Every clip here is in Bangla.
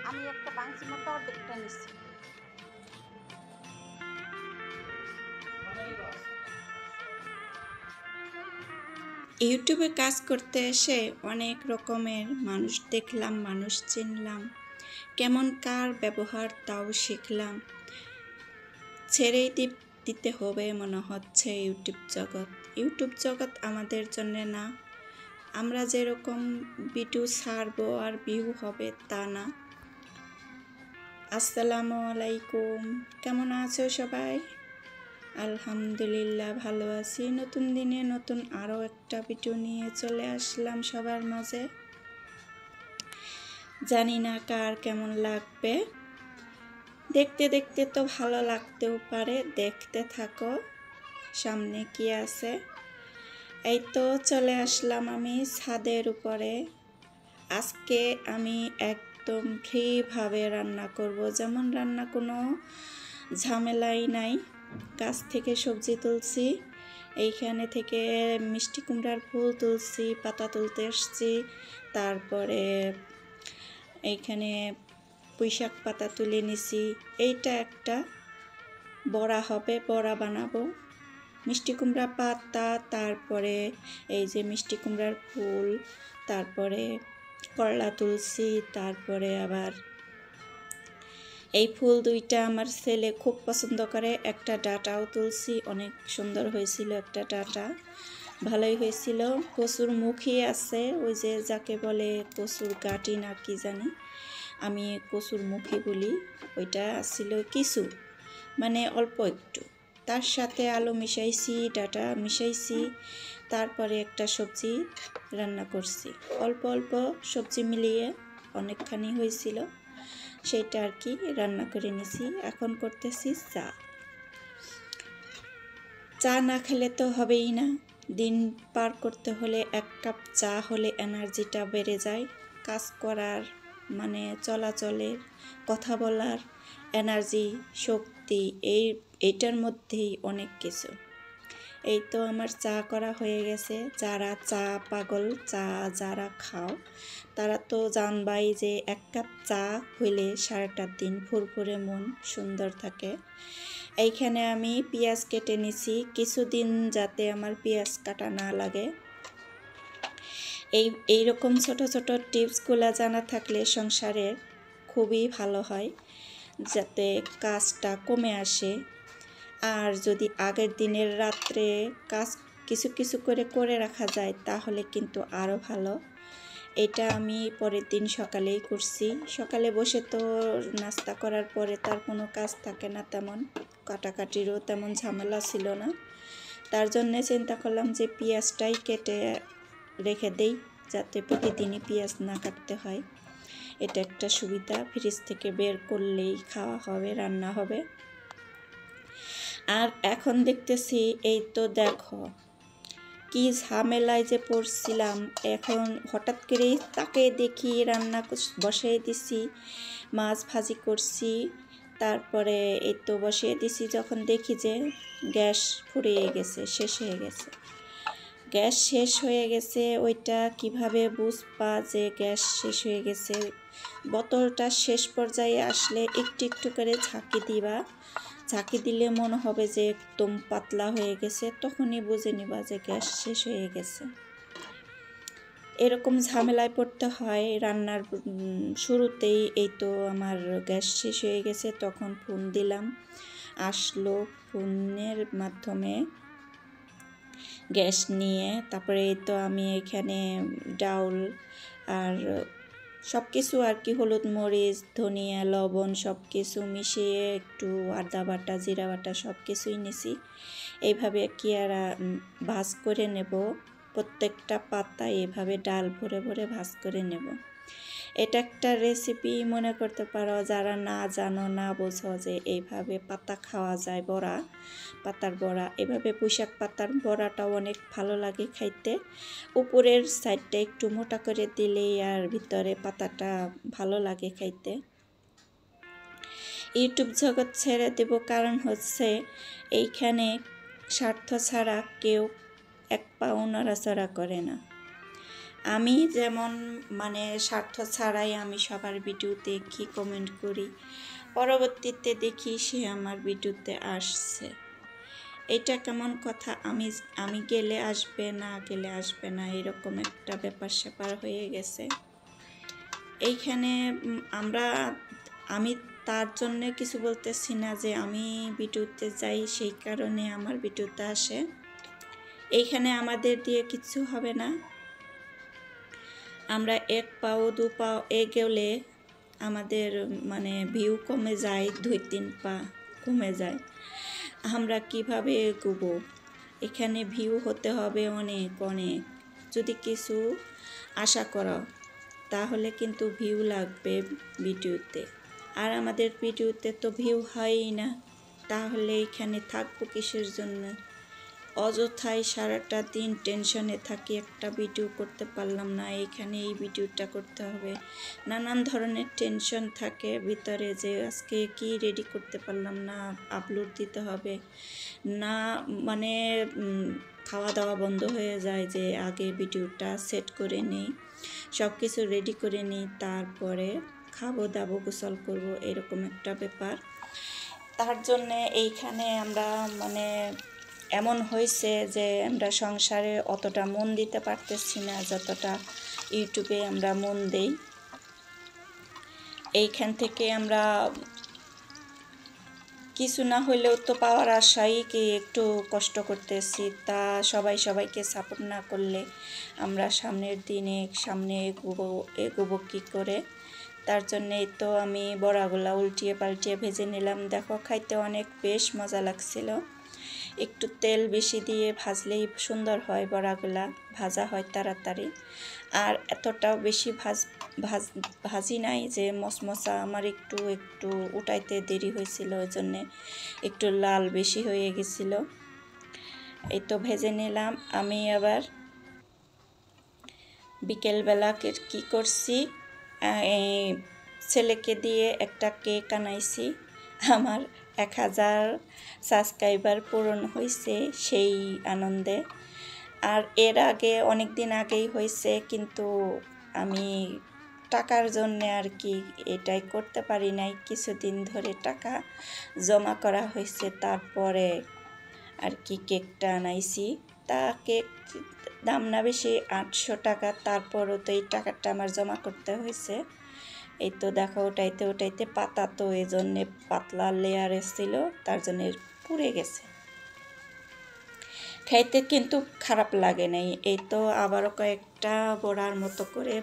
আমি একটা বাংসি মতো অর্ধেকটা নিচ্ছি। ইউটিউবে কাজ করতে এসে অনেক রকমের মানুষ দেখলাম, মানুষ চিনলাম, কেমন কার ব্যবহার তাও শিখলাম। ছেড়েই দিতে হবে মনে হচ্ছে ইউটিউব জগৎ আমাদের জন্য না। আমরা যেরকম ভিডিও ছাড়বো আর ভিউ হবে তা না। আসসালামু আলাইকুম, কেমন আছো সবাই? আলহামদুলিল্লাহ ভালো আছি। নতুন দিনে নতুন আরও একটা ভিডিও নিয়ে চলে আসলাম সবার মাঝে। জানি না কার কেমন লাগবে, দেখতে দেখতে তো ভালো লাগতেও পারে। দেখতে থাকো সামনে কি আছে। এই তো চলে আসলাম আমি ছাদের উপরে। আজকে আমি একদম ফ্রিভাবে রান্না করব, যেমন রান্না কোনো ঝামেলাই নাই। গাছ থেকে সবজি তুলছি, এইখানে থেকে মিষ্টি কুমড়ার ফুল তুলছি, পাতা তুলতে এসছি। তারপরে এইখানে পুঁইশাক পাতা তুলে নিছি। এইটা একটা বড়া হবে, বড়া বানাবো। মিষ্টি কুমড়া পাতা, তারপরে এই যে মিষ্টি কুমড়ার ফুল, তারপরে করলা তুলছি, তারপরে আবার এই ফুল দুইটা আমার ছেলে খুব পছন্দ করে। একটা ডাঁটাও তুলছি, অনেক সুন্দর হয়েছিল একটা ডাঁটা, ভালোই হয়েছিল। কচুর মুখী আছে, ওই যে যাকে বলে কচুর গাটি না কি জানি, আমি কচুর মুখী বলি। ওইটা ছিল কিছু, মানে অল্প একটু। তার সাথে আলু মিশাইছি, ডাঁটা মিশাইছি, তারপরে একটা সবজি রান্না করছি। অল্প অল্প সবজি মিলিয়ে অনেকখানি হয়েছিল, সেটা আর কি রান্না করে নিছি। এখন করতেছি চা। চা না খেলে তো হবেই না। দিন পার করতে হলে এক কাপ চা হলে এনার্জিটা বেড়ে যায়। কাজ করার মানে চলাচলের, কথা বলার এনার্জি, শক্তি, এইটার মধ্যেই অনেক কিছু। এই তো আমার চা করা হয়ে গেছে। যারা চা পাগল, চা যারা খাও, তারা তো জানবাই যে এক কাপ চা হইলে সারাটা দিন ফুরফুরে মন সুন্দর থাকে। এইখানে আমি পেঁয়াজ কেটে নিছি, কিছুদিন যাতে আমার পেঁয়াজ কাটা না লাগে। এইরকম ছোট ছোট টিপসগুলো জানা থাকলে সংসারের খুবই ভালো হয়, যাতে কাজটা কমে আসে। আর যদি আগের দিনের রাত্রে কাজ কিছু কিছু করে রাখা যায় তাহলে কিন্তু আরও ভালো। এটা আমি পরের দিন সকালেই করছি। সকালে বসে তো নাস্তা করার পরে তার কোনো কাজ থাকে না, তেমন কাটাকাটিরও তেমন ঝামেলা ছিল না। তার জন্যে চিন্তা করলাম যে পেঁয়াজটাই কেটে রেখে দেই, যাতে প্রতিদিনই পেঁয়াজ না কাটতে হয়। এটা একটা সুবিধা, ফ্রিজ থেকে বের করলেই খাওয়া হবে, রান্না হবে। আর এখন দেখতেছি, এই তো দেখো কি ঝামেলায় যে পড়ছিলাম। এখন হঠাৎ করেই তাকে দেখি রান্না বসিয়ে দিছি, মাছ ভাজি করছি। তারপরে এই তো বসিয়ে দিছি, যখন দেখি যে গ্যাস ফুরিয়ে গেছে, শেষ হয়ে গেছে। গ্যাস শেষ হয়ে গেছে, ওইটা কিভাবে বুঝবা যে গ্যাস শেষ হয়ে গেছে? বোতলটা শেষ পর্যায়ে আসলে একটু একটু করে ঝাঁকি দিবা। ঝাঁকি দিলে মনে হবে যে একদম পাতলা হয়ে গেছে, তখনই বুঝে নিবা যে গ্যাস শেষ হয়ে গেছে। এরকম ঝামেলায় পড়তে হয় রান্নার শুরুতেই। এই তো আমার গ্যাস শেষ হয়ে গেছে, তখন ফোন দিলাম, আসলো, ফোনের মাধ্যমে গ্যাস নিয়ে। তারপরে এই তো আমি এখানে ডাউল আর সব কিছু আর কি, হলুদ মরিচ ধনিয়া লবণ সব কিছু মিশিয়ে, একটু আদা বাটা জিরা বাটা সব কিছুই নিছি। এইভাবে কি আর ভাজ করে নেব, প্রত্যেকটা পাতা এভাবে ডাল ভরে ভরে ভাজ করে নেব। এটা একটা রেসিপি মনে করতে পারো, যারা না জানো, না বোঝো যে এইভাবে পাতা খাওয়া যায়, বড়া, পাতার বড়া। এভাবে পুঁইশাক পাতার বড়াটাও অনেক ভালো লাগে খাইতে। উপরের সাইডটা একটু মোটা করে দিলেই আর ভিতরে পাতাটা ভালো লাগে খাইতে। ইউটিউব জগৎ ছেড়ে দেব কারণ হচ্ছে এইখানে স্বার্থ ছাড়া কেউ এক পাও নড়াচড়া করে না। আমি যেমন মানে স্বার্থ ছাড়াই আমি সবার ভিডিও দেখি, কমেন্ট করি, পরবর্তীতে দেখি সে আমার ভিডিওতে আসছে। এটা কেমন কথা, আমি গেলে আসবে, না গেলে আসবে না, এরকম একটা ব্যাপার স্যাপার হয়ে গেছে এইখানে। আমি তার জন্য কিছু বলতেছি না যে আমি ভিডিওতে যাই সেই কারণে আমার ভিডিওতে আসে। এইখানে আমাদের দিয়ে কিছু হবে না। আমরা 1 পাও 2 পাও এগোলে আমাদের মানে ভিউ কমে যায়, 2-3 পা কমে যায়। আমরা কিভাবে এগোবো? এখানে ভিউ হতে হবে অনেক অনেক। যদি কিছু আশা করো তাহলে কিন্তু ভিউ লাগবে ভিডিওতে, আর আমাদের ভিডিওতে তো ভিউ হয়ই না। তাহলে এখানে থাকবো কিসের জন্য? অযথাই সারাটা দিন টেনশনে থাকি, একটা ভিডিও করতে পারলাম না, এখানে এই ভিডিওটা করতে হবে, নানান ধরনের টেনশন থাকে ভিতরে যে আজকে কি রেডি করতে পারলাম না, আপলোড দিতে হবে না, মানে খাওয়া দাওয়া বন্ধ হয়ে যায় যে আগে ভিডিওটা সেট করে নিই, সব কিছু রেডি করে নিই, তারপরে খাবো দাবো গোসল করবো, এরকম একটা ব্যাপার। তার জন্যে এইখানে আমরা মানে এমন হয়েছে যে আমরা সংসারে অতটা মন দিতে পারতেছি না যতটা ইউটিউবে আমরা মন দেই। এইখান থেকে আমরা কিছু না হলেও তো পাওয়ার আশায় কি একটু কষ্ট করতেছি, তা সবাইকে সাপোর্ট না করলে আমরা সামনের দিনে সামনে এগোবো কী করে? তার জন্যেই তো আমি বড়াগুলা উল্টিয়ে পাল্টিয়ে ভেজে নিলাম। দেখো খাইতে অনেক বেশ মজা লাগছিল। একটু তেল বেশি দিয়ে ভাজলেই সুন্দর হয় বড়াগুলা, ভাজা হয় তাড়াতাড়ি। আর এতটাও বেশি ভাজি নাই যে মশমশা, আমার একটু উঠাইতে দেরি হয়েছিল, ওই জন্যে একটু লাল বেশি হয়ে গেছিল। এই তো ভেজে নিলাম। আমি আবার বিকেলবেলা কি করছি, ছেলেকে দিয়ে একটা কেক আনাইছি। আমার 1000 সাবস্ক্রাইবার পূরণ হয়েছে সেই আনন্দে। আর এর আগে অনেক দিন আগেই হয়েছে, কিন্তু আমি টাকার জন্য আর কি এটাই করতে পারি নাই। কিছুদিন ধরে টাকা জমা করা হয়েছে, তারপরে আর কি কেকটা আনাইছি। তা কেক দাম না বেশি, 800 টাকা, তারপরও তো এই টাকাটা আমার জমা করতে হয়েছে। এই তো দেখো উঠাইতে পাতা তো এই জন্যে পাতলা লেয়ার এসেছিল, তার জন্যে পুড়ে গেছে। খাইতে কিন্তু খারাপ লাগে নাই। এই তো আবারও কয়েকটা বড়ার মতো করে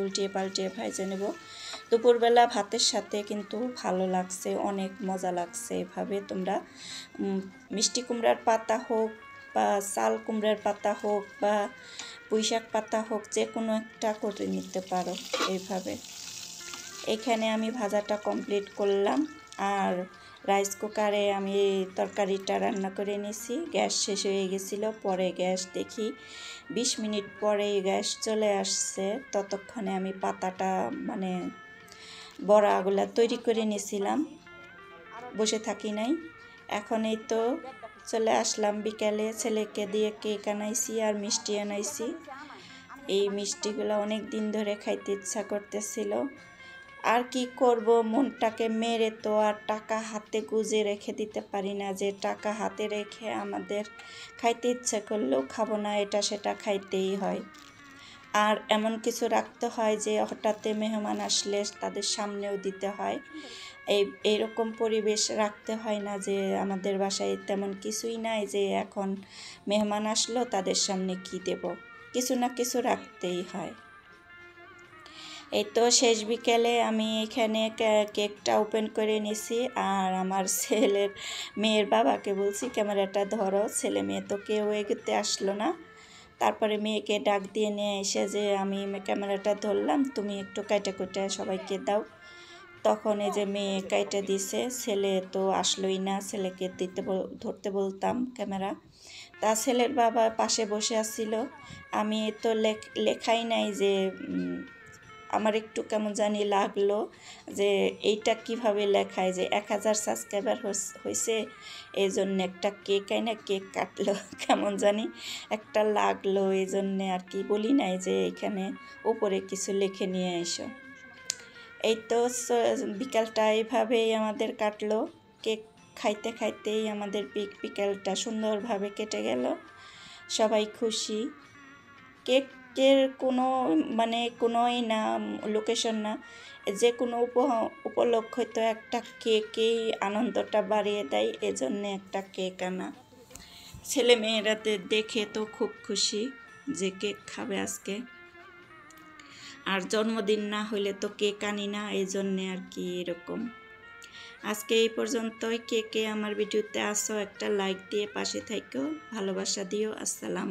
উল্টিয়ে পাল্টিয়ে ভেজে নেব। দুপুরবেলা ভাতের সাথে কিন্তু ভালো লাগছে, অনেক মজা লাগছে। এভাবে তোমরা মিষ্টি কুমড়ার পাতা হোক বা চাল কুমড়ার পাতা হোক বা পুঁইশাক পাতা হোক, যে কোনো একটা করে নিতে পারো এইভাবে। এখানে আমি ভাজাটা কমপ্লিট করলাম, আর রাইস কুকারে আমি তরকারিটা রান্না করে নিয়েছি। গ্যাস শেষ হয়ে গেছিলো, পরে গ্যাস দেখি 20 মিনিট পরেই গ্যাস চলে আসছে। ততক্ষণে আমি পাতাটা মানে বড়াগুলা তৈরি করে নিয়েছিলাম, বসে থাকি নাই। এখন এই তো চলে আসলাম বিকালে, ছেলেকে দিয়ে কেক আনাইছি আর মিষ্টি আনাইছি। এই মিষ্টিগুলো অনেক দিন ধরে খাইতে ইচ্ছা করতেছিল। আর কি করব, মনটাকে মেরে তো আর টাকা হাতে গুজে রেখে দিতে পারি না, যে টাকা হাতে রেখে আমাদের খাইতে ইচ্ছা করলেও খাবো না, এটা সেটা খাইতেই হয়। আর এমন কিছু রাখতে হয় যে হঠাৎ মেহমান আসলে তাদের সামনেও দিতে হয়। এইরকম পরিবেশ রাখতে হয় না যে আমাদের বাসায় তেমন কিছুই নাই যে এখন মেহমান আসলো তাদের সামনে কি দেব, কিছু না কিছু রাখতেই হয়। এই তো শেষ বিকেলে আমি এখানে কেকটা ওপেন করে নিছি, আর আমার মেয়ের বাবাকে বলছি ক্যামেরাটা ধরো। ছেলে মেয়ে তো কেউ এগোতে আসলো না। তারপরে মেয়েকে ডাক দিয়ে নিয়ে এসে যে আমি ক্যামেরাটা ধরলাম, তুমি একটু কাইটা কুটে সবাইকে দাও। তখন এই যে মেয়ে কাইটা দিছে, ছেলে তো আসলোই না, ছেলেকে ধরতে বলতাম ক্যামেরা। তা ছেলের বাবা পাশে বসে আসছিল। আমি তো লেখাই নাই যে আমার একটু কেমন জানি লাগলো যে এইটা কিভাবে লেখায় যে 1000 সাবস্ক্রাইবার হয়েছে, এই জন্য একটা কেক এনে কেক কাটলো কেমন জানি একটা লাগলো, এই জন্যে আর কি বলি নাই যে এখানে উপরে কিছু লিখে নিয়ে এসো। এই তো বিকালটা এইভাবেই আমাদের কাটলো, কেক খাইতে খাইতেই আমাদের বিকালটা সুন্দরভাবে কেটে গেল, সবাই খুশি। কেকের কোনো মানে কোনোই না লোকেশন না, যে কোনো উপলক্ষে তো একটা কেকেই আনন্দটা বাড়িয়ে দেয়, এজন্যে একটা কেক আনা। ছেলে মেয়েরাতে দেখে তো খুব খুশি যে কেক খাবে আজকে, আর জন্মদিন না হইলে তো কেক আনি না, এই জন্যে আর কি এরকম। আজকে এই পর্যন্তই। কে কে আমার ভিডিওতে আসো একটা লাইক দিয়ে পাশে থাকো, ভালোবাসা দিও। আসসালাম।